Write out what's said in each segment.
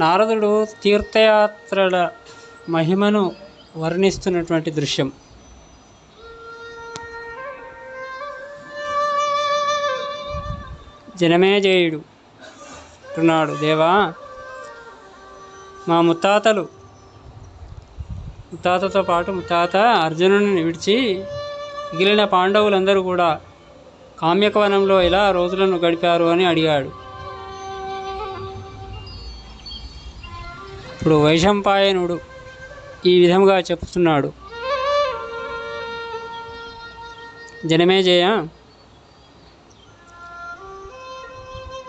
నారదుడు తీర్థయాత్రల మహిమను వర్ణిస్తున్నటువంటి దృశ్యం. జనమేజయుడు అంటున్నాడు, దేవా, మా ముత్తాతతో పాటు ముత్తాత అర్జునుడిని విడిచి మిగిలిన పాండవులందరూ కూడా కామ్యకవనంలో ఎలా రోజులను గడిపారు అని అడిగాడు. ఇప్పుడు వైశంపాయనుడు ఈ విధంగా చెప్తున్నాడు, జనమేజయ,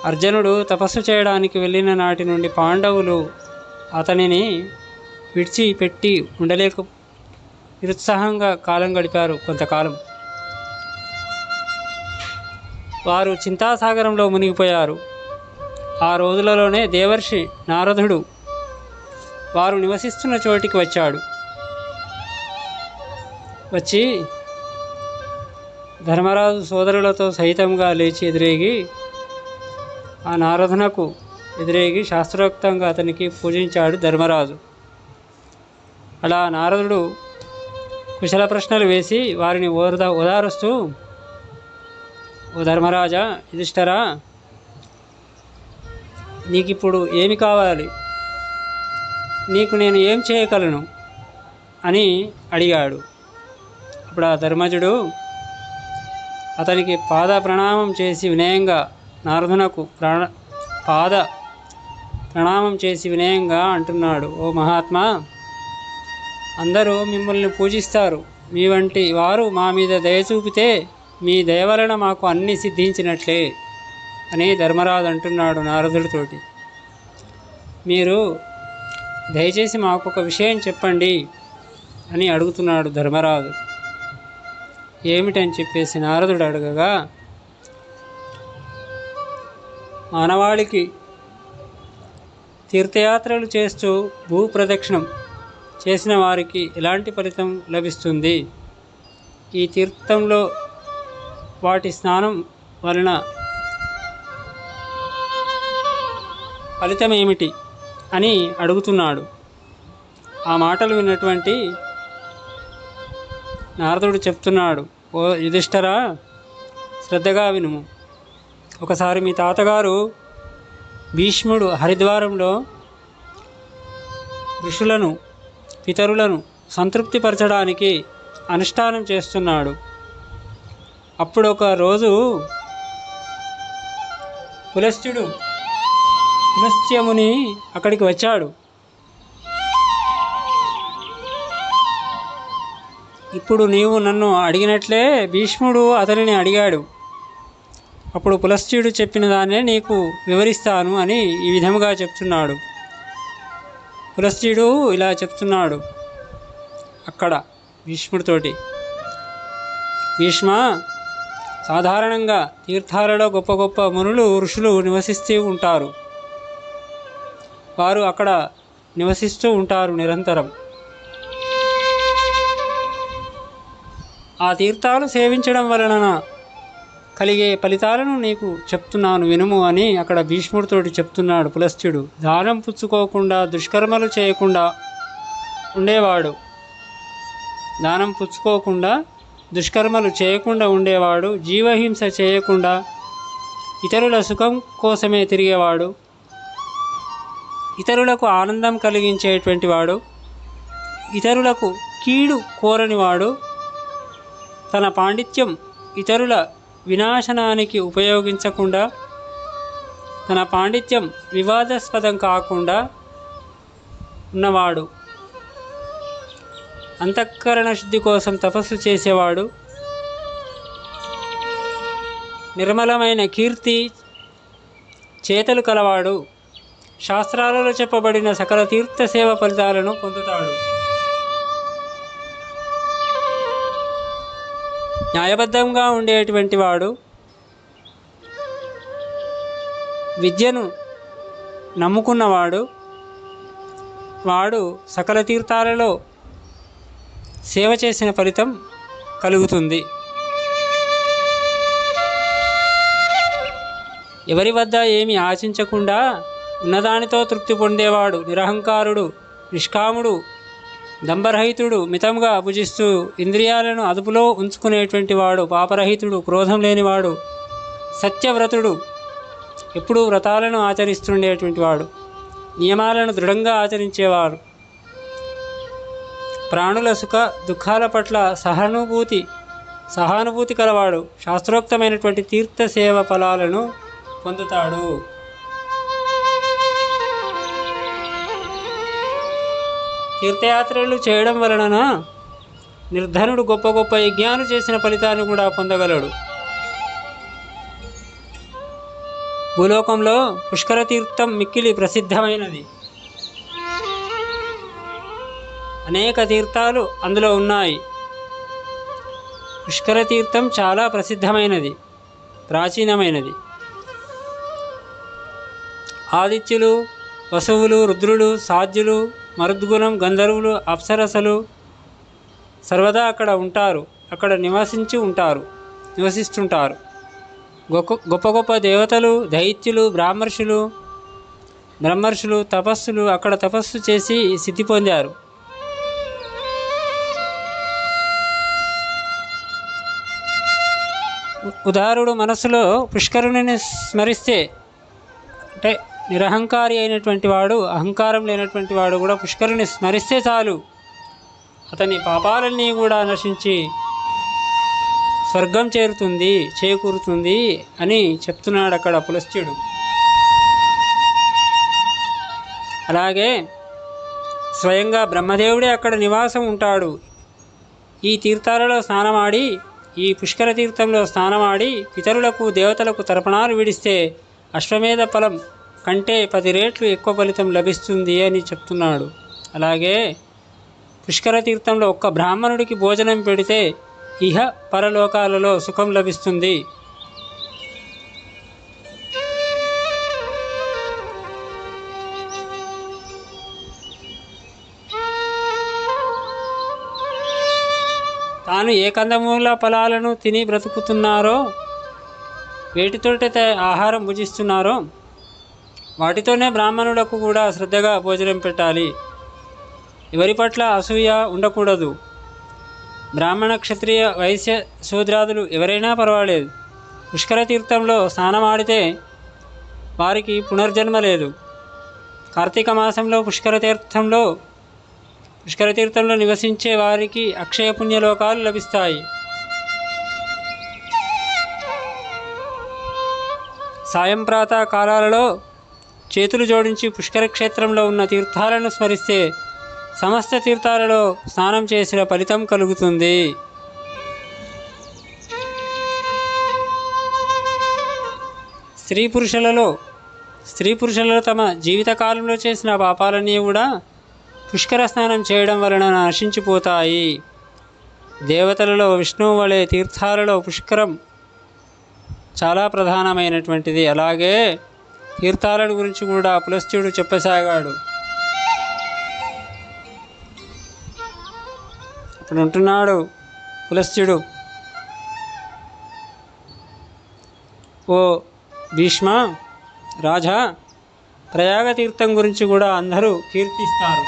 అర్జునుడు తపస్సు చేయడానికి వెళ్ళిన నాటి నుండి పాండవులు అతనిని విడిచిపెట్టి ఉండలేక నిరుత్సాహంగా కాలం గడిపారు. కొంతకాలం వారు చింతాసాగరంలో మునిగిపోయారు. ఆ రోజులలోనే దేవర్షి నారదుడు వారు నివసిస్తున్న చోటికి వచ్చాడు. వచ్చి ధర్మరాజు సోదరులతో సహితంగా లేచి ఎదురేగి ఆ నారదునకు ఎదురేగి శాస్త్రోక్తంగా అతనికి పూజించాడు ధర్మరాజు. అలా నారదుడు కుశల ప్రశ్నలు వేసి వారిని ఓదారుస్తూ, ఓ ధర్మరాజా, యుధిష్ఠిరా, నీకిప్పుడు ఏమి కావాలి, నీకు నేను ఏం చేయగలను అని అడిగాడు. అప్పుడు ఆ ధర్మజుడు అతనికి పాద ప్రణామం చేసి వినయంగా నారదునకు పాద ప్రణామం చేసి వినయంగా అంటున్నాడు, ఓ మహాత్మా, అందరూ మిమ్మల్ని పూజిస్తారు. మీ వంటి వారు మా మీద దయ చూపితే మీ దయ వలన మాకు అన్నీ సిద్ధించినట్లే అని ధర్మరాజు అంటున్నాడు నారదుడితోటి. మీరు దయచేసి మాకు ఒక విషయం చెప్పండి అని అడుగుతున్నాడు ధర్మరాజు. ఏమిటని చెప్పేసి నారదుడు అడగగా, మానవాళికి తీర్థయాత్రలు చేస్తూ భూప్రదక్షిణం చేసిన వారికి ఎలాంటి ఫలితం లభిస్తుంది, ఈ తీర్థంలో వాటి స్నానం వలన ఫలితం ఏమిటి అని అడుగుతున్నాడు. ఆ మాటలు విన్నటువంటి నారదుడు చెప్తున్నాడు, ఓ యుధిష్ఠిరా, శ్రద్ధగా వినుము. ఒకసారి మీ తాతగారు భీష్ముడు హరిద్వారంలో ఋషులను పితరులను సంతృప్తిపరచడానికి అనుష్ఠానం చేస్తున్నాడు. అప్పుడు ఒక రోజు పులస్త్యముని అక్కడికి వచ్చాడు. ఇప్పుడు నీవు నన్ను అడిగినట్లే భీష్ముడు అతనిని అడిగాడు. అప్పుడు పులస్త్యుడు చెప్పిన దాన్నే నీకు వివరిస్తాను అని ఈ విధముగా చెప్తున్నాడు. పులస్త్యుడు ఇలా చెప్తున్నాడు అక్కడ భీష్ముడితోటి, భీష్మ, సాధారణంగా తీర్థాలలో గొప్ప గొప్ప మునులు ఋషులు నివసిస్తూ ఉంటారు. వారు అక్కడ నివసిస్తూ ఉంటారు నిరంతరం. ఆ తీర్థాలు సేవించడం వలన కలిగే ఫలితాలను నీకు చెప్తున్నాను వినుము అని అక్కడ భీష్ముడితోటి చెప్తున్నాడు పులస్త్యుడు. దానం పుచ్చుకోకుండా దుష్కర్మలు చేయకుండా ఉండేవాడు, దానం పుచ్చుకోకుండా దుష్కర్మలు చేయకుండా ఉండేవాడు, జీవహింస చేయకుండా ఇతరుల సుఖం కోసమే తిరిగేవాడు, ఇతరులకు ఆనందం కలిగించేటువంటి వాడు, ఇతరులకు కీడు కోరనివాడు, తన పాండిత్యం ఇతరుల వినాశనానికి ఉపయోగించకుండా, తన పాండిత్యం వివాదాస్పదం కాకుండా ఉన్నవాడు, అంతఃకరణ శుద్ధి కోసం తపస్సు చేసేవాడు, నిర్మలమైన కీర్తి చేతలు కలవాడు, శాస్త్రాలలో చెప్పబడిన సకల తీర్థ సేవ ఫలితాలను పొందుతాడు, న్యాయబద్ధంగా ఉండేటువంటి వాడు, విద్యను నమ్ముకున్నవాడు, వాడు సకల తీర్థాలలో సేవ చేసిన ఫలితం కలుగుతుంది. ఎవరి వద్ద ఏమి ఆశించకుండా ఉన్నదానితో తృప్తి పొందేవాడు, నిరహంకారుడు, నిష్కాముడు, దంభరహితుడు, మితంగా భుజిస్తూ ఇంద్రియాలను అదుపులో ఉంచుకునేటువంటి వాడు, పాపరహితుడు, క్రోధం లేనివాడు, సత్యవ్రతుడు, ఎప్పుడూ వ్రతాలను ఆచరిస్తుండేటువంటి వాడు, నియమాలను దృఢంగా ఆచరించేవాడు, ప్రాణుల సుఖ దుఃఖాల పట్ల సహానుభూతి కలవాడు, శాస్త్రోక్తమైనటువంటి తీర్థసేవ ఫలాలను పొందుతాడు. తీర్థయాత్రలు చేయడం వలన నిర్ధనుడు గొప్ప గొప్ప యజ్ఞాలు చేసిన ఫలితాన్ని కూడా పొందగలడు. భూలోకంలో పుష్కర తీర్థం మిక్కిలి ప్రసిద్ధమైనది. అనేక తీర్థాలు అందులో ఉన్నాయి. పుష్కర తీర్థం చాలా ప్రసిద్ధమైనది, ప్రాచీనమైనది. ఆదిత్యులు, వసువులు, రుద్రులు, సాధ్యులు, మరుద్గుణం, గంధర్వులు, అప్సరసలు సర్వదా అక్కడ ఉంటారు. అక్కడ నివసిస్తుంటారు. గొప్ప గొప్ప దేవతలు, దైత్యులు, బ్రహ్మర్షులు తపస్సులు అక్కడ తపస్సు చేసి సిద్ధి పొందారు. ఉదారుడు మనస్సులో పుష్కరుని స్మరిస్తే, అంటే నిరహంకారి అయినటువంటి వాడు, అహంకారం లేనటువంటి వాడు కూడా పుష్కరుని స్మరిస్తే చాలు, అతని పాపాలన్నీ కూడా నశించి స్వర్గం చేకూరుతుంది అని చెప్తున్నాడు అక్కడ పులస్త్యుడు. అలాగే స్వయంగా బ్రహ్మదేవుడే అక్కడ నివాసం ఉంటాడు. ఈ తీర్థాలలో స్నానమాడి, ఈ పుష్కర తీర్థంలో స్నానమాడి పితరులకు, దేవతలకు తర్పణాలు విడిస్తే అశ్వమేధ ఫలం కంటే 10 రెట్లు ఎక్కువ ఫలితం లభిస్తుంది అని చెప్తున్నాడు. అలాగే పుష్కర తీర్థంలో ఒక్క బ్రాహ్మణుడికి భోజనం పెడితే ఇహ పరలోకాలలో సుఖం లభిస్తుంది. తాను ఏ కందమూల ఫలాలను తిని బ్రతుకుతున్నారో, వేటితోటైతే ఆహారం భుజిస్తున్నారో వాటితోనే బ్రాహ్మణులకు కూడా శ్రద్ధగా భోజనం పెట్టాలి. ఎవరి పట్ల అసూయ ఉండకూడదు. బ్రాహ్మణ, క్షత్రియ, వైశ్య, శూద్రాదులు ఎవరైనా పర్వాలేదు. పుష్కర తీర్థంలో స్నానమాడితే వారికి పునర్జన్మ లేదు. కార్తీక మాసంలో పుష్కర తీర్థంలో నివసించే వారికి అక్షయ పుణ్యలోకాలు లభిస్తాయి. సాయం ప్రాతः కాలాలలో చేతులు జోడించి పుష్కర క్షేత్రంలో ఉన్న తీర్థాలను స్మరిస్తే సమస్త తీర్థాలలో స్నానం చేసిన ఫలితం కలుగుతుంది. స్త్రీ పురుషులలో తమ జీవితకాలంలో చేసిన పాపాలన్నీ కూడా పుష్కర స్నానం చేయడం వలన నశించిపోతాయి. దేవతలలో విష్ణువు వలె తీర్థాలలో పుష్కరం చాలా ప్రధానమైనటువంటిది. అలాగే తీర్థాలను గురించి కూడా పులస్త్యుడు చెప్పసాగాడు. ఇప్పుడు అంటున్నాడు పులస్త్యుడు, ఓ భీష్మ రాజా, ప్రయాగ తీర్థం గురించి కూడా అందరూ కీర్తిస్తారు.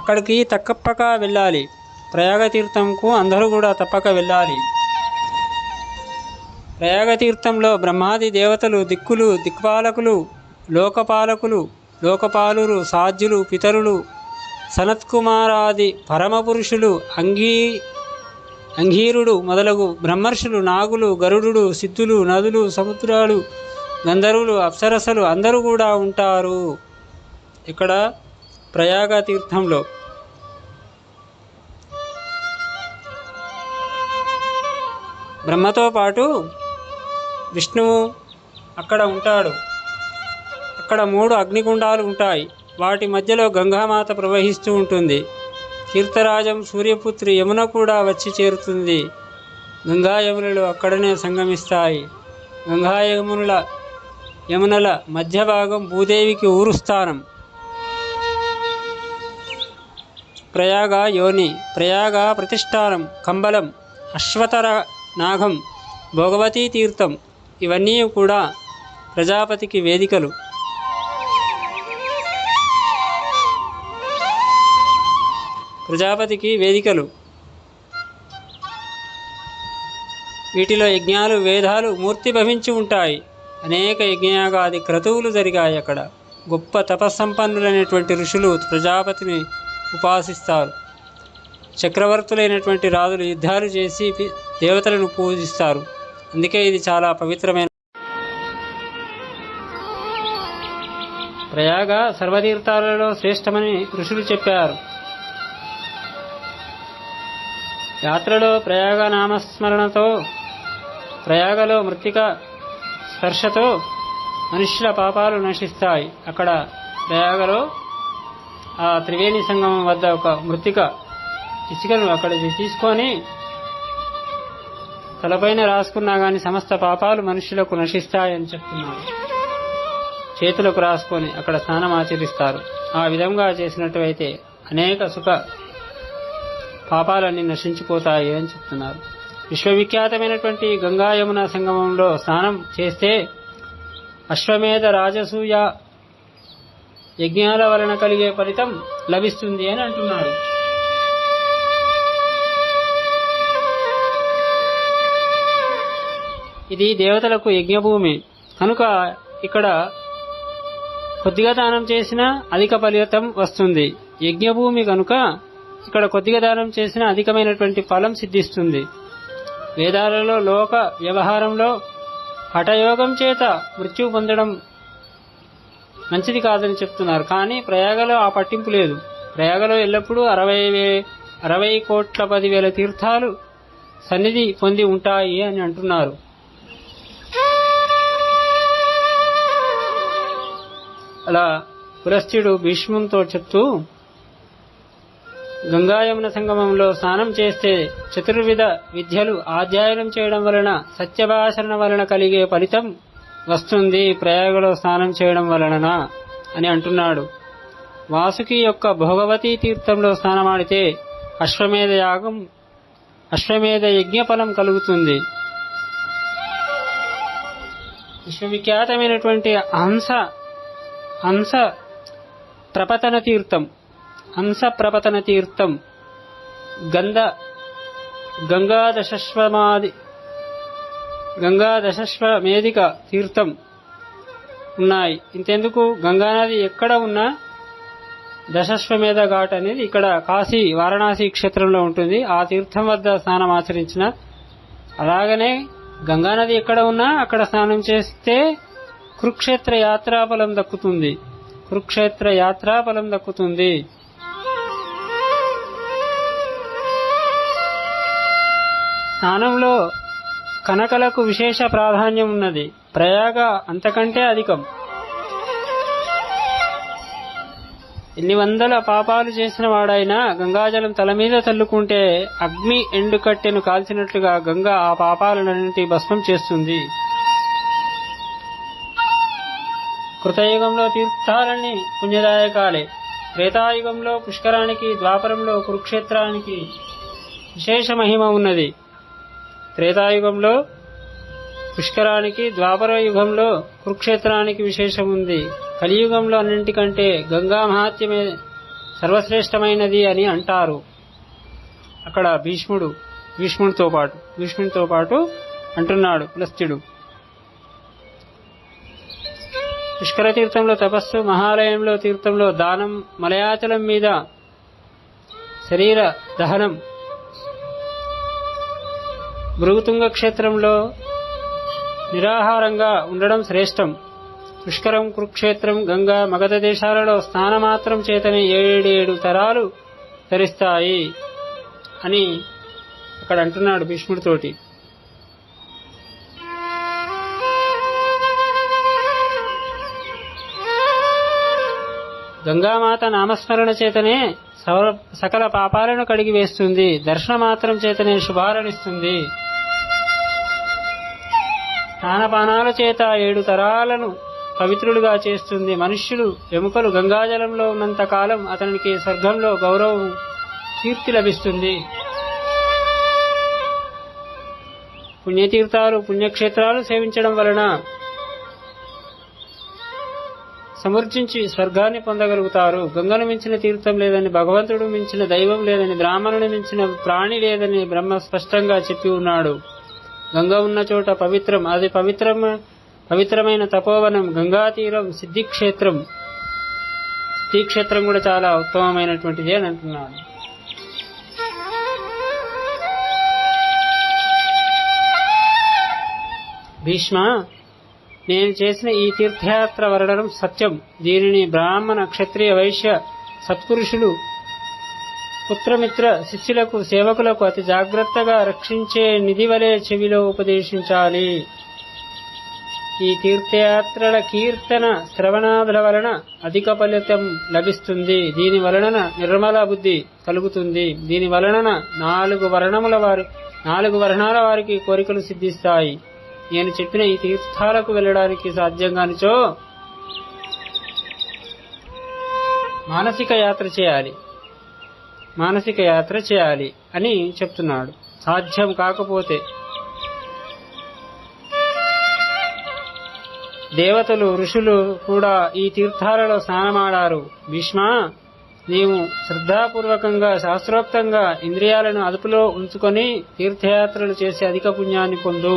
అక్కడికి తప్పక వెళ్ళాలి. ప్రయాగ తీర్థంకు అందరూ కూడా తప్పక వెళ్ళాలి. ప్రయాగ తీర్థంలో బ్రహ్మాది దేవతలు, దిక్కులు, దిక్పాలకులు, లోకపాలురు, సాధ్యులు, పితరులు, సనత్కుమారాది పరమపురుషులు, అంగీరుడు మొదలగు బ్రహ్మర్షులు, నాగులు, గరుడు, సిద్ధులు, నదులు, సముద్రాలు, గంధర్వులు, అప్సరసలు అందరూ కూడా ఉంటారు ఇక్కడ ప్రయాగ తీర్థంలో. బ్రహ్మతో పాటు విష్ణువు అక్కడ ఉంటాడు. అక్కడ 3 అగ్నిగుండాలు ఉంటాయి. వాటి మధ్యలో గంగామాత ప్రవహిస్తూ ఉంటుంది. తీర్థరాజం, సూర్యపుత్రి యమున కూడా వచ్చి చేరుతుంది. గంగా యమునలు అక్కడనే సంగమిస్తాయి. గంగా యమునల మధ్య భాగం భూదేవికి ఊరుస్థానం. ప్రయాగ యోని, ప్రయాగ ప్రతిష్టానం, కంబలం, అశ్వతర నాగం, భోగవతీ తీర్థం ఇవన్నీ కూడా ప్రజాపతికి వేదికలు. వీటిలో యజ్ఞాలు వేదాలు మూర్తిభవించి ఉంటాయి. అనేక యజ్ఞయాగాది క్రతువులు జరిగాయి. అక్కడ గొప్ప తపస్సంపన్నులైనటువంటి ఋషులు ప్రజాపతిని ఉపాసిస్తారు. చక్రవర్తులైనటువంటి రాజులు యుద్ధాలు చేసి దేవతలను పూజిస్తారు. అందుకే ఇది చాలా పవిత్రమైన ప్రయాగ సర్వతీర్థాలలో శ్రేష్టమని ఋషులు చెప్పారు. యాత్రలో ప్రయాగ నామస్మరణతో, ప్రయాగలో మృత్తిక స్పర్శతో మనుష్యుల పాపాలు నశిస్తాయి. అక్కడ ప్రయాగలో ఆ త్రివేణి సంగమం వద్ద ఒక మృత్తిక ఇసుకను అక్కడ తీసుకొని తలపైన రాసుకున్నా కానీ సమస్త పాపాలు మనుష్యులకు నశిస్తాయని చెప్తున్నారు. చేతులకు రాసుకొని అక్కడ స్నానం ఆచరిస్తారు. ఆ విధంగా చేసినట్లయితే అనేక సుఖ పాపాలన్నీ నశించిపోతాయి అని చెప్తున్నారు. విశ్వవిఖ్యాతమైనటువంటి గంగా యమున సంగమంలో స్నానం చేస్తే అశ్వమేధ రాజసూయ యజ్ఞాల వలన కలిగే ఫలితం లభిస్తుంది అని అంటున్నారు. ఇది దేవతలకు యజ్ఞభూమి కనుక ఇక్కడ కొద్దిగా దానం చేసినా అధిక ఫలితం వస్తుంది. యజ్ఞభూమి కనుక ఇక్కడ కొద్దిగా దానం చేసినా అధికమైనటువంటి ఫలం సిద్ధిస్తుంది. వేదాలలో లోక వ్యవహారంలో హఠయోగం చేత మృత్యు పొందడం మంచిది కాదని చెప్తున్నారు. కానీ ప్రయాగలో ఆ పట్టింపు లేదు. ప్రయాగలో ఎల్లప్పుడూ 60,10,00,000 తీర్థాలు సన్నిధి పొంది ఉంటాయి అని అంటున్నారు. అలా పులస్త్యుడు భీష్మునితో చెప్తూ, గంగాయమున సంగమంలో స్నానం చేస్తే చతుర్విధ విద్యలు అధ్యయనం చేయడం వలన సత్యభాషణ వలన కలిగే ఫలితం వస్తుంది ప్రయాగలో స్నానం చేయడం వలన అని అంటున్నాడు. వాసుకి యొక్క భోగవతీ తీర్థంలో స్నానమాడితే అశ్వమేధ యజ్ఞ ఫలం కలుగుతుంది. విశ్వవిఖ్యాతమైనటువంటి హంస ప్రపతన తీర్థం గంగా దశశ్వమేధిక తీర్థం ఉన్నాయి. ఇంతెందుకు, గంగానది ఎక్కడ ఉన్నా దశశ్వమేధ ఘాట్ అనేది ఇక్కడ కాశీ వారణాసి క్షేత్రంలో ఉంటుంది. ఆ తీర్థం వద్ద స్నానం ఆచరించిన, అలాగనే గంగానది ఎక్కడ ఉన్నా అక్కడ స్నానం చేస్తే కురుక్షేత్ర యాత్రాఫలం దక్కుతుంది. స్నానంలో కనకలకు విశేష ప్రాధాన్యం ఉన్నది. ప్రయాగ అంతకంటే అధికం. ఎన్ని వందల పాపాలు చేసిన వాడైనా గంగాజలం తల మీద చల్లుకుంటే అగ్ని ఎండుకట్టెను కాల్చినట్లుగా గంగా ఆ పాపాలన్నింటి భస్మం చేస్తుంది. కృతయుగంలో తీర్థాలన్నీ పుణ్యదాయకాలే. త్రేతాయుగంలో పుష్కరానికి, ద్వాపరంలో కురుక్షేత్రానికి విశేష మహిమ ఉన్నది. త్రేతాయుగంలో పుష్కరానికి, ద్వాపర యుగంలో కురుక్షేత్రానికి విశేషం ఉంది. కలియుగంలో అన్నింటికంటే గంగా మహాత్మ్యమే సర్వశ్రేష్టమైనది అని అంటారు. అక్కడ భీష్మునితో పాటు అంటున్నాడు పులస్త్యుడు. పుష్కర తీర్థంలో తపస్సు, మహాలయంలో తీర్థంలో దానం, మలయాచలం మీద శరీర దహనం, భృగుతుంగ క్షేత్రంలో నిరాహారంగా ఉండడం శ్రేష్టం. పుష్కరం, కురుక్షేత్రం, గంగా, మగధ దేశాలలో స్నానమాత్రం చేతనే 7 తరాలు ధరిస్తాయి అని అక్కడ అంటున్నాడు భీష్ముడితోటి. గంగామాత నామస్మరణ చేతనే సకల పాపాలను కడిగి వేస్తుంది. దర్శనమాత్రం చేతనే శుభాలనిస్తుంది. స్నానపానాల చేత 7 తరాలను పవిత్రులుగా చేస్తుంది. మనుష్యులు ఎముకలు గంగాజలంలో ఉన్నంత కాలం అతనికి స్వర్గంలో గౌరవం, కీర్తి లభిస్తుంది. పుణ్యతీర్థాలు పుణ్యక్షేత్రాలు సేవించడం వలన సమర్జించి స్వర్గాన్ని పొందగలుగుతారు. గంగను మించిన తీర్థం లేదని, భగవంతుడు మించిన దైవం లేదని, బ్రాహ్మణుని మించిన ప్రాణి లేదని బ్రహ్మ స్పష్టంగా చెప్పి ఉన్నాడు. గంగ ఉన్న చోట పవిత్రం, అది పవిత్రమైన తపోవనం, గంగా తీరం, సిద్ధిక్షేత్రం. సిద్ధిక్షేత్రం కూడా చాలా ఉత్తమమైనటువంటిది అని అంటున్నాడు. భీష్మ, నేను చేసిన ఈ తీర్థయాత్ర వర్ణనం సత్యం. దీనిని బ్రాహ్మణ, క్షత్రియ, వైశ్య సత్పురుషులు పుత్రమిత్ర శిష్యులకు సేవకులకు అతి జాగ్రత్తగా రక్షించే నిధి వలె చెవిలో ఉపదేశించాలి. ఈ తీర్థయాత్రల కీర్తన శ్రవణాదుల వలన అధిక ఫలితం లభిస్తుంది. దీని వలన నిర్మల బుద్ధి కలుగుతుంది. దీని వలన 4 వర్ణాల వారికి కోరికలు సిద్ధిస్తాయి. నేను చెప్పిన ఈ తీర్థాలకు వెళ్ళడానికి సాధ్యంగానిచో మానసిక యాత్ర చేయాలి అని చెప్తున్నాడు. సాధ్యం కాకపోతే దేవతలు, ఋషులు కూడా ఈ తీర్థాలలో స్నానమాడారు. భీష్మ, నీవు శ్రద్ధాపూర్వకంగా శాస్త్రోక్తంగా ఇంద్రియాలను అదుపులో ఉంచుకొని తీర్థయాత్రలు చేసి అధిక పుణ్యాన్ని పొందు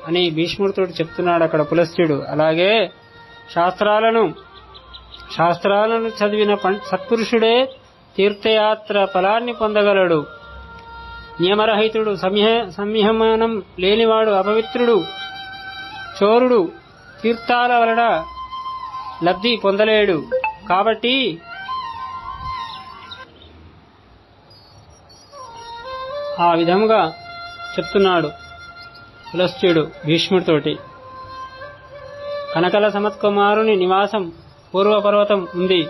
అని భీష్ముడితో చెప్తున్నాడు అక్కడ పులస్త్యుడు. అలాగే శాస్త్రాలను చదివిన సత్పురుషుడే తీర్థయాత్ర ఫలాన్ని పొందగలడు. నియమరహితుడు, సంయమనం లేనివాడు, అపవిత్రుడు, చోరుడు తీర్థాల వలన లబ్ధి పొందలేడు. కాబట్టి ఆ విధముగా చెప్తున్నాడు పులస్త్యుడు భీష్ముడితోటి. కనకల సమత్కుమారుని నివాసం పూర్వపర్వతం ఉంది.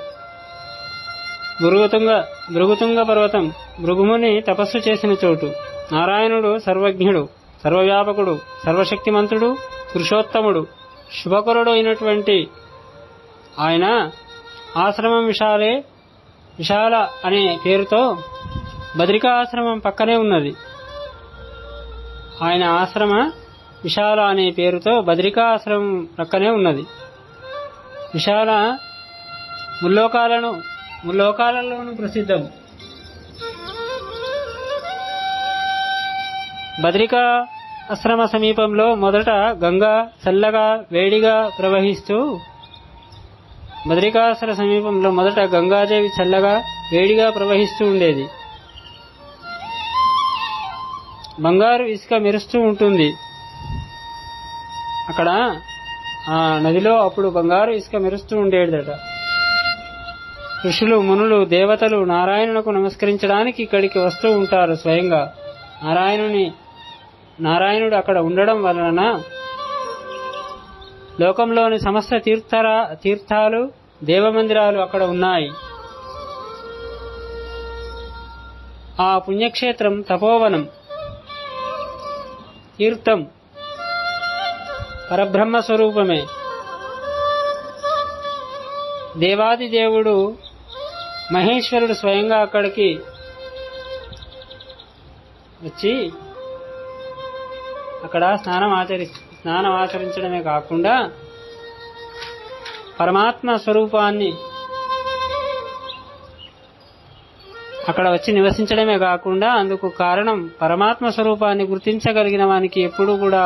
భృగుతుంగ పర్వతం భృగుముని తపస్సు చేసిన చోటు. నారాయణుడు సర్వజ్ఞుడు, సర్వవ్యాపకుడు, సర్వశక్తిమంతుడు, పురుషోత్తముడు, శుభకరుడు అయినటువంటి ఆయన ఆశ్రమం విశాల అనే పేరుతో బద్రికా ఆశ్రమం పక్కనే ఉన్నది. ఆయన ఆశ్రమ విశాల అనే పేరుతో బద్రికా ఆశ్రమం ప్రక్కనే ఉన్నది. విశాల ముల్లోకాలలోనూ ప్రసిద్ధం. బద్రికా ఆశ్రమ సమీపంలో మొదట గంగా చల్లగా వేడిగా ప్రవహిస్తూ బద్రికాశ్రమ సమీపంలో మొదట గంగాదేవి చల్లగా వేడిగా ప్రవహిస్తూ ఉండేది. బంగారు ఇసుక మెరుస్తూ ఉంటుంది. అక్కడ ఆ నదిలో అప్పుడు బంగారు ఇసుక మెరుస్తూ ఉండేదట. ఋషులు, మునులు, దేవతలు నారాయణునకు నమస్కరించడానికి ఇక్కడికి వస్తూ ఉంటారు. స్వయంగా నారాయణుడు అక్కడ ఉండడం వలన లోకంలోని సమస్త తీర్థాలు, దేవమందిరాలు అక్కడ ఉన్నాయి. ఆ పుణ్యక్షేత్రం తపోవనం, తీర్థం పరబ్రహ్మ స్వరూపమే. దేవాది దేవుడు మహేశ్వరుడు స్వయంగా అక్కడికి వచ్చి అక్కడ స్నానం ఆచరించడమే కాకుండా పరమాత్మ స్వరూపాన్ని అక్కడ వచ్చి నివసించడమే కాకుండా అందుకు కారణం పరమాత్మ స్వరూపాన్ని గుర్తించగలిగిన వానికి ఎప్పుడూ కూడా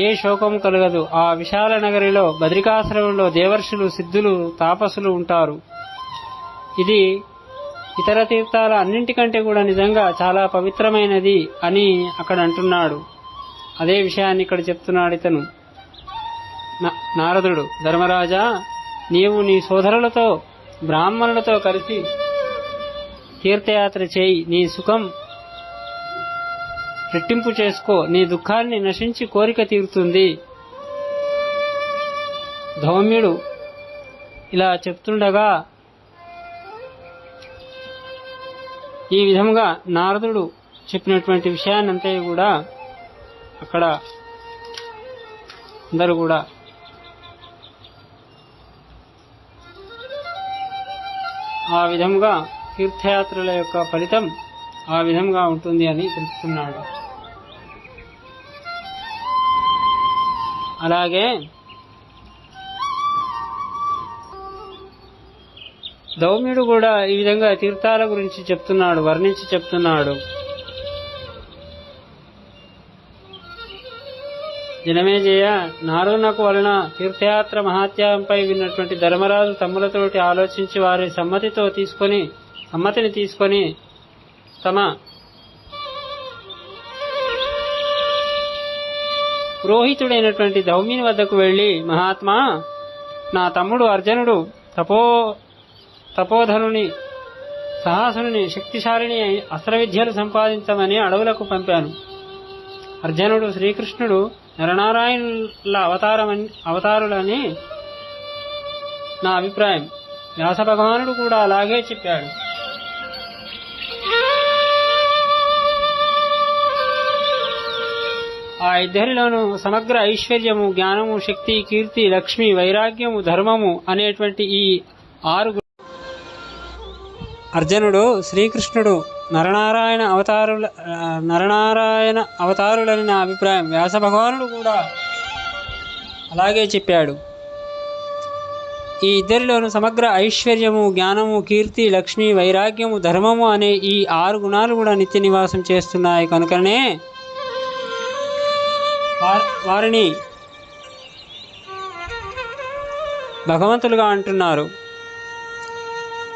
ఏ శోకం కలగదు. ఆ విశాల నగరిలో బద్రికాశ్రమంలో దేవర్షులు, సిద్ధులు, తాపసులు ఉంటారు. ఇది ఇతర తీర్థాల అన్నింటికంటే కూడా నిజంగా చాలా పవిత్రమైనది అని అక్కడ అంటున్నాడు. అదే విషయాన్ని ఇక్కడ చెప్తున్నాడు ఇతను నారదుడు. ధర్మరాజా, నీవు నీ సోదరులతో బ్రాహ్మణులతో కలిసి తీర్థయాత్ర చేయి. నీ సుఖం రెట్టింపు చేసుకో. నీ దుఃఖాన్ని నశించి కోరిక తీరుతుంది. ధౌమ్యుడు ఇలా చెప్తుండగా ఈ విధంగా నారదుడు చెప్పినటువంటి విషయాన్నంతా కూడా అక్కడ అందరూ కూడా ఆ విధంగా తీర్థయాత్రల యొక్క ఫలితం ఆ విధంగా ఉంటుంది అని తెలుపుతున్నాడు. అలాగే ధౌమ్యుడు కూడా ఈ విధంగా తీర్థాల గురించి చెప్తున్నాడు, వర్ణించి చెప్తున్నాడు. జనమేజయ, నారదునకు వలన తీర్థయాత్ర మహాత్యాగంపై విన్నటువంటి ధర్మరాజు తమ్ములతోటి ఆలోచించి వారి సమ్మతిని తీసుకొని తమ పురోహితుడైనటువంటి ధౌమ్యుని వద్దకు వెళ్ళి, మహాత్మా, నా తమ్ముడు అర్జునుడు తపోధనుని సాహసుని శక్తిశాలిని అస్త్రవిద్యలు సంపాదించమని అడవులకు పంపాను. అర్జునుడు శ్రీకృష్ణుడు నరనారాయణుల అవతారులని నా అభిప్రాయం. వ్యాస భగవానుడు కూడా అలాగే చెప్పాడు. ఆ ఇద్దరిలోనూ సమగ్ర ఐశ్వర్యము, జ్ఞానము, శక్తి, కీర్తి, లక్ష్మి, వైరాగ్యము, ధర్మము అనేటువంటి ఈ 6 అర్జునుడు శ్రీకృష్ణుడు నరనారాయణ అవతారులని నా అభిప్రాయం. వ్యాస భగవానుడు కూడా అలాగే చెప్పాడు. ఈ ఇద్దరిలోనూ సమగ్ర ఐశ్వర్యము, జ్ఞానము, కీర్తి, లక్ష్మి, వైరాగ్యము, ధర్మము అనే ఈ 6 గుణాలు కూడా నిత్య నివాసం చేస్తున్నాయి. కనుకనే వారిని భగవంతులుగా అంటున్నారు.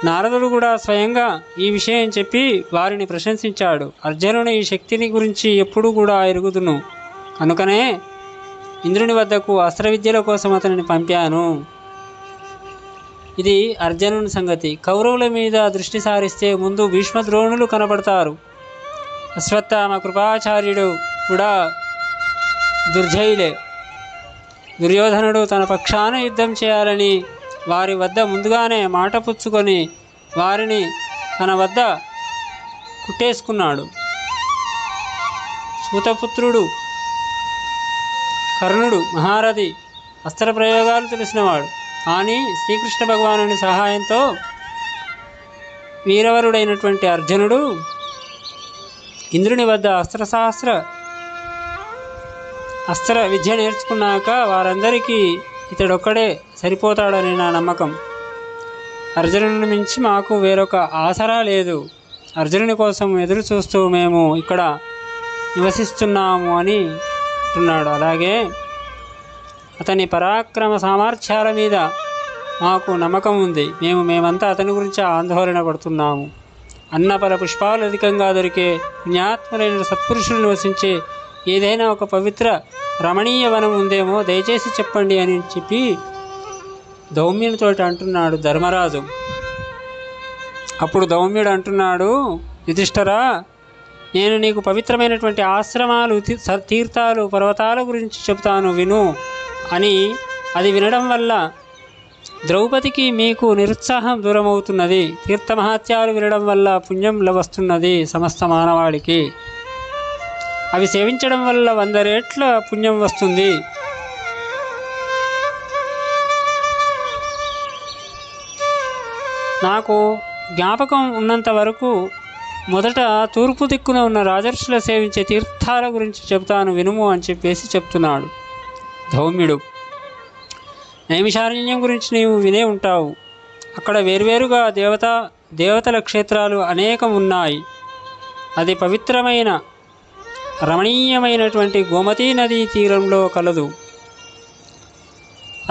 నారదుడు కూడా స్వయంగా ఈ విషయం చెప్పి వారిని ప్రశంసించాడు. అర్జునుని ఈ శక్తిని గురించి ఎప్పుడూ కూడా ఎరుగుదును, కనుకనే ఇంద్రుని వద్దకు అస్త్ర విద్యల కోసం అతనిని పంపాను. ఇది అర్జునుని సంగతి. కౌరవుల మీద దృష్టి సారిస్తే ముందు భీష్మద్రోణులు కనబడతారు. అశ్వత్థామ, కృపాచార్యుడు కూడా దుర్జయులే. దుర్యోధనుడు తన పక్షాన యుద్ధం చేయాలని వారి వద్ద ముందుగానే మాట పుచ్చుకొని వారిని తన వద్ద కుట్టేసుకున్నాడు. సూతపుత్రుడు కర్ణుడు మహారథి, అస్త్ర ప్రయోగాలు తెలిసినవాడు. కానీ శ్రీకృష్ణ భగవానుని సహాయంతో వీరవరుడైనటువంటి అర్జునుడు ఇంద్రుని వద్ద అస్త్ర విద్య నేర్చుకున్నాక వారందరికీ ఇతడొక్కడే సరిపోతాడని నా నమ్మకం. అర్జునుని మించి మాకు వేరొక ఆసరా లేదు. అర్జునుని కోసం ఎదురు చూస్తూ మేము ఇక్కడ నివసిస్తున్నాము అని అంటున్నాడు. అలాగే అతని పరాక్రమ సామర్థ్యాల మీద మాకు నమ్మకం ఉంది. మేమంతా అతని గురించి ఆందోళన పడుతున్నాము. అన్నపర పుష్పాలు అధికంగా దొరికే పుణ్యాత్ములైన సత్పురుషులు నివసించే ఏదైనా ఒక పవిత్ర రమణీయ వనం ఉందేమో దయచేసి చెప్పండి అని చెప్పి ధౌమ్యునితో అంటున్నాడు ధర్మరాజు. అప్పుడు ధౌమ్యుడు అంటున్నాడు, యుధిష్ఠిరా, నేను నీకు పవిత్రమైనటువంటి ఆశ్రమాలు, తీర్థాలు, పర్వతాల గురించి చెబుతాను విను అని. అది వినడం వల్ల ద్రౌపదికి మీకు నిరుత్సాహం దూరమవుతున్నది. తీర్థమహాత్యాలు వినడం వల్ల పుణ్యం వస్తున్నది సమస్త మానవాళికి. అవి సేవించడం వల్ల 100 రెట్ల పుణ్యం వస్తుంది. నాకు జ్ఞాపకం ఉన్నంత వరకు మొదట తూర్పు దిక్కున ఉన్న రాజర్షులు సేవించే తీర్థాల గురించి చెబుతాను వినుము అని చెప్పేసి చెప్తున్నాడు ధౌమ్యుడు. నైమిషారణ్యం గురించి నీవు వినే ఉంటావు. అక్కడ వేర్వేరుగా దేవతల క్షేత్రాలు అనేకం ఉన్నాయి. అది పవిత్రమైన రమణీయమైనటువంటి గోమతీ నదీ తీరంలో కలదు.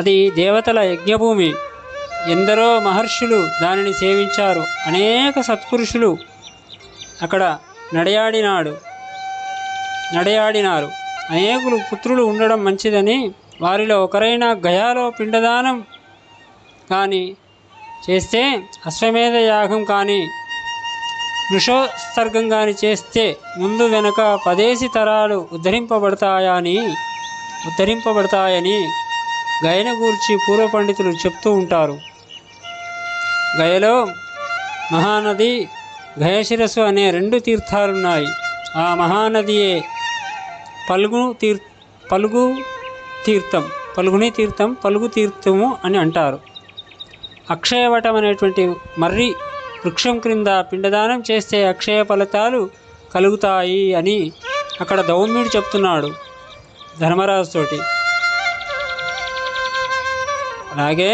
అది దేవతల యజ్ఞభూమి. ఎందరో మహర్షులు దానిని సేవించారు. అనేక సత్పురుషులు అక్కడ నడయాడినారు. అనేకులు పుత్రులు ఉండడం మంచిదని వారిలో ఒకరైనా గయాలో పిండదానం కానీ చేస్తే, అశ్వమేధ యాగం కానీ వృషోత్సర్గం కానీ చేస్తే ముందు వెనుక 10 తరాలు ఉద్ధరింపబడతాయని గయను గూర్చి పూర్వ పండితులు చెప్తూ ఉంటారు. గయలో మహానది, గయశిరస్సు అనే 2 తీర్థాలున్నాయి. ఆ మహానదియే పల్గుని తీర్థము అని అంటారు. అక్షయవటం అనేటువంటి మర్రి వృక్షం క్రింద పిండదానం చేస్తే అక్షయ ఫలితాలు కలుగుతాయి అని అక్కడ ధౌమ్యుడు చెప్తున్నాడు ధర్మరాజుతోటి. అలాగే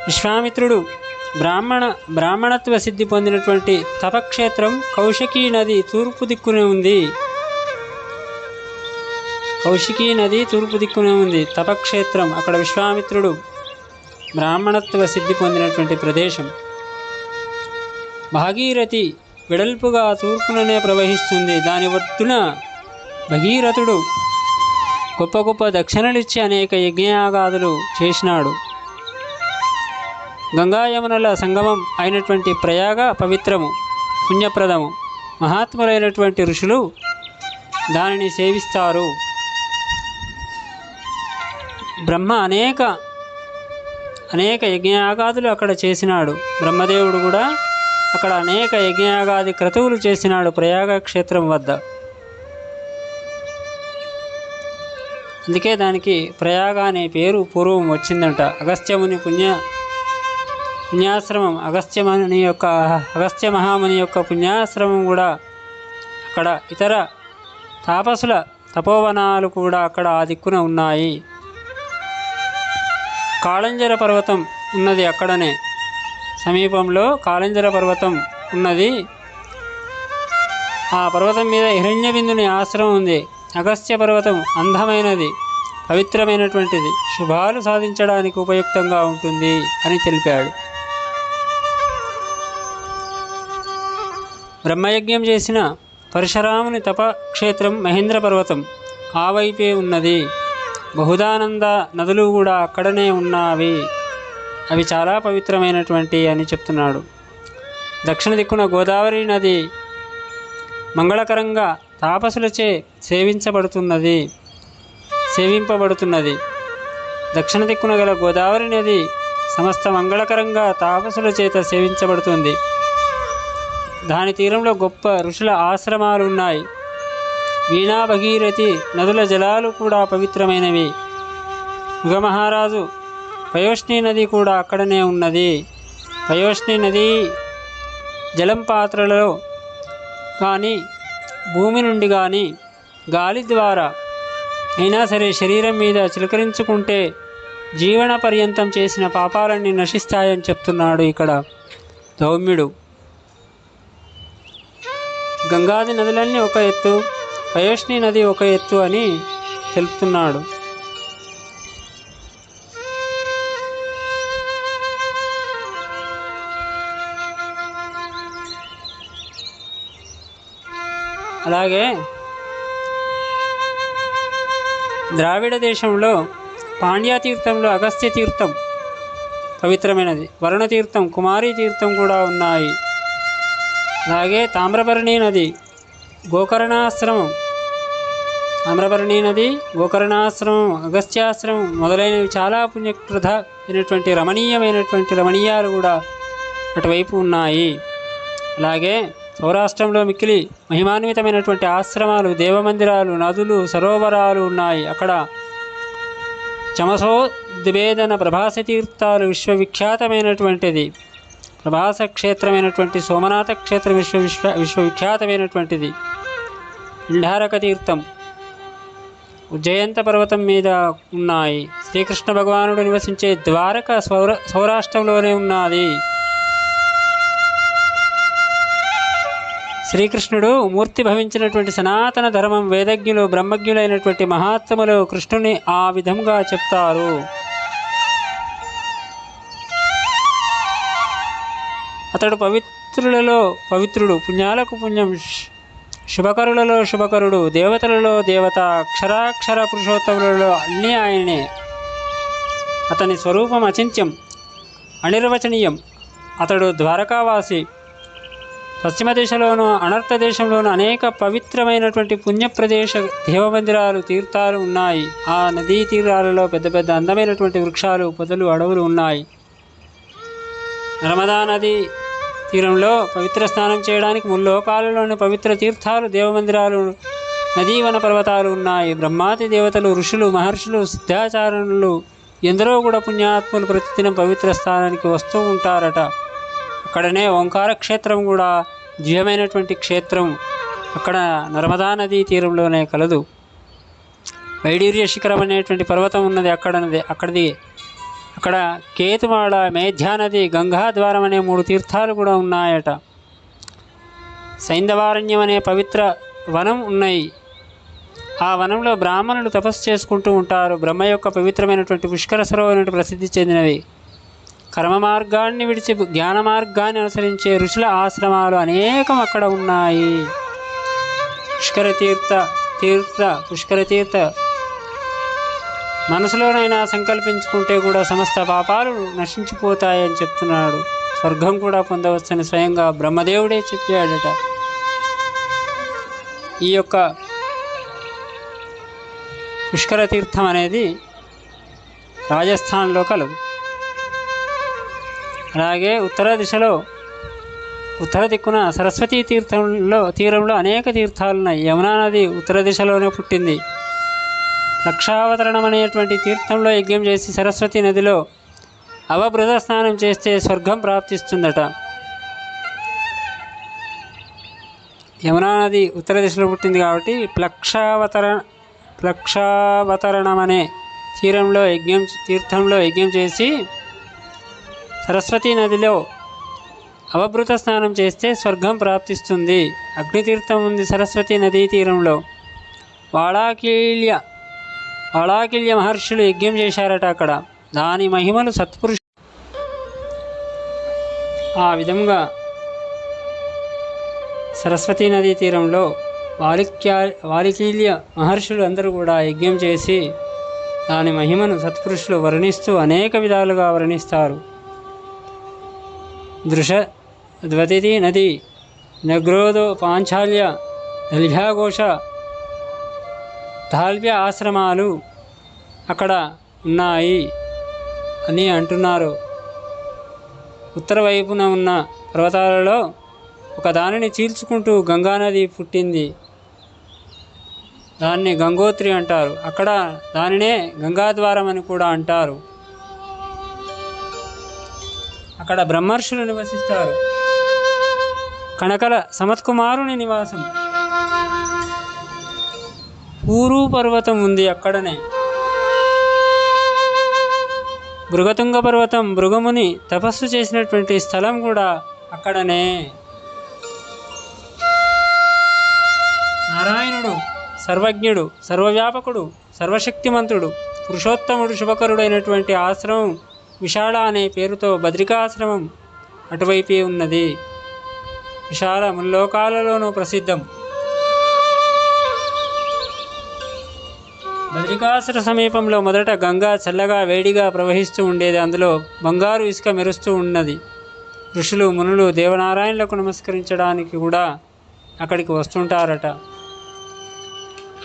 విశ్వామిత్రుడు బ్రాహ్మణత్వ సిద్ధి పొందినటువంటి తపక్షేత్రం కౌశికీ నది తూర్పు దిక్కునే ఉంది. కౌశికీ నది తూర్పు దిక్కునే ఉంది తపక్షేత్రం. అక్కడ విశ్వామిత్రుడు బ్రాహ్మణత్వ సిద్ధి పొందినటువంటి ప్రదేశం. భాగీరథి వెడల్పుగా తూర్పుననే ప్రవహిస్తుంది. దాని ఒడ్డున భగీరథుడు గొప్ప గొప్ప దక్షిణలిచ్చి అనేక యజ్ఞయాగాదులు చేసినాడు. గంగా యమునల సంగమం అయినటువంటి ప్రయాగ పవిత్రము, పుణ్యప్రదము. మహాత్ములైనటువంటి ఋషులు దానిని సేవిస్తారు. బ్రహ్మ అనేక యజ్ఞయాగాదులు అక్కడ చేసినాడు. బ్రహ్మదేవుడు కూడా అక్కడ అనేక యజ్ఞయాగాది క్రతువులు చేసినాడు ప్రయాగ క్షేత్రం వద్ద. అందుకే దానికి ప్రయాగ అనే పేరు పూర్వం వచ్చిందంట. అగస్త్యముని పుణ్యాశ్రమం, అగస్త్య మహాముని యొక్క పుణ్యాశ్రమం కూడా అక్కడ. ఇతర తాపసుల తపోవనాలు కూడా అక్కడ ఆ దిక్కున ఉన్నాయి. కాళంజర పర్వతం ఉన్నది అక్కడనే, సమీపంలో కాళంజర పర్వతం ఉన్నది. ఆ పర్వతం మీద హిరణ్యబిందుని ఆశ్రమం ఉంది. అగస్త్య పర్వతం అందమైనది, పవిత్రమైనటువంటిది, శుభాలు సాధించడానికి ఉపయుక్తంగా ఉంటుంది అని తెలిపాడు. బ్రహ్మయజ్ఞం చేసిన పరశురాముని తపక్షేత్రం మహేంద్ర పర్వతం ఆ వైపే ఉన్నది. బహుదానంద నదులు కూడా అక్కడనే ఉన్నవి. అవి చాలా పవిత్రమైనటువంటి అని చెప్తున్నాడు. దక్షిణ దిక్కున గోదావరి నది మంగళకరంగా తాపసులచే సేవింపబడుతున్నది. దక్షిణ దిక్కున గల గోదావరి నది సమస్త మంగళకరంగా తాపసుల చేత సేవించబడుతుంది. దాని తీరంలో గొప్ప ఋషుల ఆశ్రమాలు ఉన్నాయి. వీణా భగీరథి నదుల జలాలు కూడా పవిత్రమైనవి. మృగమహారాజు పయోష్ణి నది కూడా అక్కడనే ఉన్నది. పయోష్ణి నది జలం పాత్రలలో కానీ, భూమి నుండి కానీ, గాలి ద్వారా అయినా సరే శరీరం మీద చిలకరించుకుంటే జీవన పర్యంతం చేసిన పాపాలన్నీ నశిస్తాయని చెప్తున్నాడు ఇక్కడ ధౌమ్యుడు. గంగాది నదులన్నీ ఒక ఎత్తు, పయోష్ణి నది ఒక ఎత్తు అని తెలుపుతున్నాడు. అలాగే ద్రావిడ దేశంలో పాండ్య తీర్థంలో అగస్త్య తీర్థం పవిత్రమైనది, వరుణ తీర్థం, కుమారీ తీర్థం కూడా ఉన్నాయి. అలాగే తామ్రపర్ణి నది, గోకర్ణాశ్రమం, అగస్త్యాశ్రమం మొదలైనవి చాలా పుణ్యప్రదమైనటువంటి రమణీయాలు కూడా అటువైపు ఉన్నాయి. అలాగే సౌరాష్ట్రంలో మిక్కిలి మహిమాన్వితమైనటువంటి ఆశ్రమాలు, దేవమందిరాలు, నదులు, సరోవరాలు ఉన్నాయి. అక్కడ చమసోద్వేదన ప్రభాస తీర్థాలు విశ్వవిఖ్యాతమైనటువంటిది. ప్రభాస క్షేత్రమైనటువంటి సోమనాథ క్షేత్రం విశ్వవిఖ్యాతమైనటువంటిది. ఇండారక తీర్థం ఉజ్జయంత పర్వతం మీద ఉన్నాయి. శ్రీకృష్ణ భగవానుడు నివసించే ద్వారక సౌరాష్ట్రంలోనే ఉన్నది. శ్రీకృష్ణుడు మూర్తి భవించినటువంటి సనాతన ధర్మం వేదజ్ఞులు, బ్రహ్మజ్ఞులైనటువంటి మహాత్ములు కృష్ణుని ఆ విధంగా చెప్తారు. అతడు పవిత్రులలో పవిత్రుడు, పుణ్యాలకు పుణ్యం, శుభకరులలో శుభకరుడు, దేవతలలో దేవత, అక్షరాక్షర పురుషోత్తములలో అన్నీ ఆయనే. అతని స్వరూపం అచింత్యం, అనిర్వచనీయం. అతడు ద్వారకావాసి. పశ్చిమ దేశంలోనూ అనర్థ దేశంలోనూ అనేక పవిత్రమైనటువంటి పుణ్యప్రదేశ దేవమందిరాలు, తీర్థాలు ఉన్నాయి. ఆ నదీ తీరాలలో పెద్ద పెద్ద అందమైనటువంటి వృక్షాలు, పొదలు, అడవులు ఉన్నాయి. నర్మదా నది తీరంలో పవిత్ర స్నానం చేయడానికి ముల్లోకాలలోని పవిత్ర తీర్థాలు, దేవమందిరాలు, నదీవన పర్వతాలు ఉన్నాయి. బ్రహ్మాది దేవతలు, ఋషులు, మహర్షులు, సిద్ధాచారణులు ఎందరో కూడా పుణ్యాత్ములు ప్రతిదినం పవిత్ర స్థానానికి వస్తూ ఉంటారట. అక్కడనే ఓంకార క్షేత్రం కూడా దివ్యమైనటువంటి క్షేత్రం అక్కడ నర్మదా నదీ తీరంలోనే కలదు. వైడూర్య శిఖరం అనేటువంటి పర్వతం ఉన్నది అక్కడిది. అక్కడ కేతుమాళ, మేధ్యానది, గంగాద్వారం అనే 3 తీర్థాలు కూడా ఉన్నాయట. సైంధవారణ్యం అనే పవిత్ర వనం ఉన్నాయి. ఆ వనంలో బ్రాహ్మణులు తపస్సు చేసుకుంటూ ఉంటారు. బ్రహ్మ యొక్క పవిత్రమైనటువంటి పుష్కర సరోవరం ప్రసిద్ధి చెందినవి. కర్మ మార్గాన్ని విడిచి జ్ఞాన మార్గాన్ని అనుసరించే ఋషుల ఆశ్రమాలు అనేకం అక్కడ ఉన్నాయి. పుష్కర తీర్థ మనసులోనైనా సంకల్పించుకుంటే కూడా సమస్త పాపాలు నశించిపోతాయని చెప్తున్నాడు. స్వర్గం కూడా పొందవచ్చని స్వయంగా బ్రహ్మదేవుడే చెప్పాడట. ఈ యొక్క పుష్కర తీర్థం అనేది రాజస్థాన్లో కలదు. అలాగే ఉత్తర దిక్కున సరస్వతీ తీరంలో అనేక తీర్థాలు ఉన్నాయి. యమునా నది ఉత్తర దిశలోనే పుట్టింది. లక్షావతరణం అనేటువంటి తీర్థంలో యజ్ఞం చేసి సరస్వతీ నదిలో అవబృత స్నానం చేస్తే స్వర్గం ప్రాప్తిస్తుందట. యమునా నది ఉత్తర దిశలో పుట్టింది కాబట్టి ప్లక్షావతరణం అనే తీర్థంలో యజ్ఞం చేసి సరస్వతీ నదిలో అవబృత స్నానం చేస్తే స్వర్గం ప్రాప్తిస్తుంది. అగ్నితీర్థం ఉంది సరస్వతీ నదీ తీరంలో. వాళాకిల్య మహర్షులు యజ్ఞం చేశారట అక్కడ. దాని మహిమలు సత్పురుషులు. ఆ విధంగా సరస్వతీ నదీ తీరంలో వాలికీల్య మహర్షులు అందరూ కూడా యజ్ఞం చేసి దాని మహిమను సత్పురుషులు వర్ణిస్తూ అనేక విధాలుగా వర్ణిస్తారు. ద్వతిథి నది, నగ్రోదో, పాంచాల్య, దల్భ్యాఘోష, ధాల్వ్య ఆశ్రమాలు అక్కడ ఉన్నాయి అని అంటున్నారు. ఉత్తర వైపున ఉన్న పర్వతాలలో ఒక దానిని చీల్చుకుంటూ గంగానది పుట్టింది. దాన్ని గంగోత్రి అంటారు. అక్కడ దానినే గంగాద్వారం అని కూడా అంటారు. అక్కడ బ్రహ్మర్షులు నివసిస్తారు. కణకల సమత్కుమారుని నివాసం. పూరు పర్వతం ఉంది అక్కడనే. భృగతుంగ పర్వతం, భృగముని తపస్సు చేసినటువంటి స్థలం కూడా అక్కడనే. నారాయణుడు సర్వజ్ఞుడు, సర్వవ్యాపకుడు, సర్వశక్తిమంతుడు, పురుషోత్తముడు, శుభకరుడు అయినటువంటి ఆశ్రమం విశాల అనే పేరుతో బద్రికాశ్రమం అటువైపే ఉన్నది. విశాల ముల్లోకాలలోనూ ప్రసిద్ధం. బద్రికాసుర సమీపంలో మొదట గంగా చల్లగా వేడిగా ప్రవహిస్తూ ఉండేది. అందులో బంగారు ఇసుక మెరుస్తూ ఉన్నది. ఋషులు, మునులు దేవనారాయణులకు నమస్కరించడానికి కూడా అక్కడికి వస్తుంటారట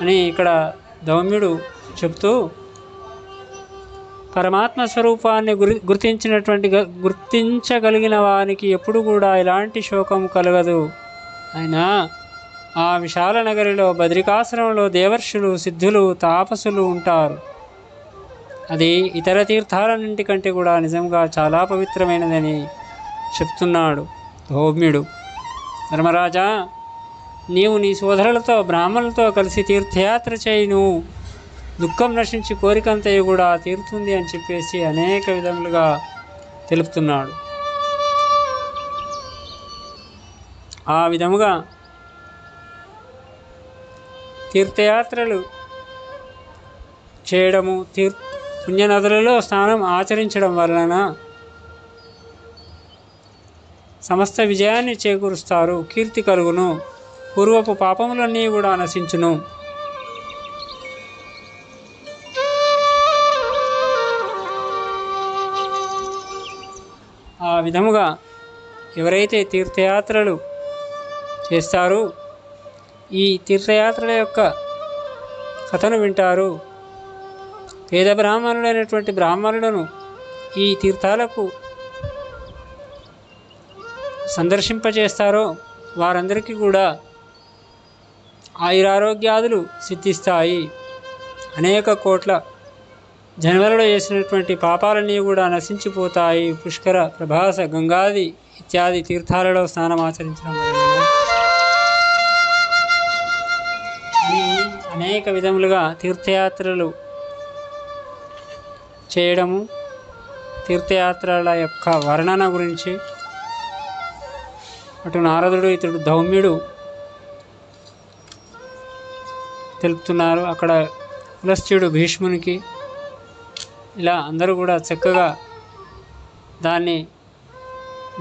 అని ఇక్కడ దౌమ్యుడు చెప్తూ, పరమాత్మ స్వరూపాన్ని గుర్తించగలిగిన వానికి ఎప్పుడు కూడా ఎలాంటి శోకం కలగదు. అయినా ఆ విశాల నగరిలో బద్రికాశ్రమంలో దేవర్షులు, సిద్ధులు, తాపసులు ఉంటారు. అది ఇతర తీర్థాలన్నింటికంటే కూడా నిజంగా చాలా పవిత్రమైనదని చెప్తున్నాడు ధౌమ్యుడు. ధర్మరాజా, నీవు నీ సోదరులతో బ్రాహ్మణులతో కలిసి తీర్థయాత్ర చేయును. దుఃఖం నశించి కోరికంతయు కూడా తీరుతుంది అని చెప్పేసి అనేక విధములుగా తెలుపుతున్నాడు. ఆ విధముగా తీర్థయాత్రలు చేయడము, పుణ్యనదులలో స్నానం ఆచరించడం వలన సమస్త విజయాన్ని చేకూరుస్తారు. కీర్తి కలుగును. పూర్వపు పాపములన్నీ కూడా నశించును. ఆ విధముగా ఎవరైతే తీర్థయాత్రలు చేస్తారో ఈ తీర్థయాత్రల యొక్క కథను వింటారు. పేద బ్రాహ్మణులైనటువంటి బ్రాహ్మణులను ఈ తీర్థాలకు సందర్శింపజేస్తారో వారందరికీ కూడా ఆయురారోగ్యాదులు సిద్ధిస్తాయి. అనేక కోట్ల జన్మలలో చేసినటువంటి పాపాలన్నీ కూడా నశించిపోతాయి. పుష్కర, ప్రభాస, గంగాది ఇత్యాది తీర్థాలలో స్నానం ఆచరించడం వలన అనేక అనేక విధములుగా తీర్థయాత్రలు చేయడము, తీర్థయాత్రల యొక్క వర్ణన గురించి అటు నారదుడు ఇతడు ధౌమ్యుడు తెలుపుతున్నారు. అక్కడ పులస్త్యుడు భీష్మునికి, ఇలా అందరూ కూడా చక్కగా దాన్ని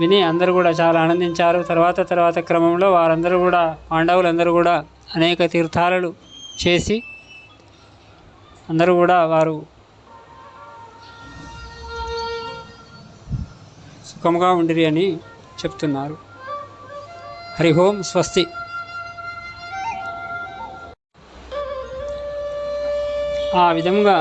విని అందరూ కూడా చాలా ఆనందించారు. తర్వాత క్రమంలో వారందరూ కూడా పాండవులందరూ కూడా అనేక తీర్థాలను చేసి అందరూ కూడా వారు సుఖంగా ఉండిరి అని చెప్తున్నారు. హరి ఓం స్వస్తి. ఆ విధంగా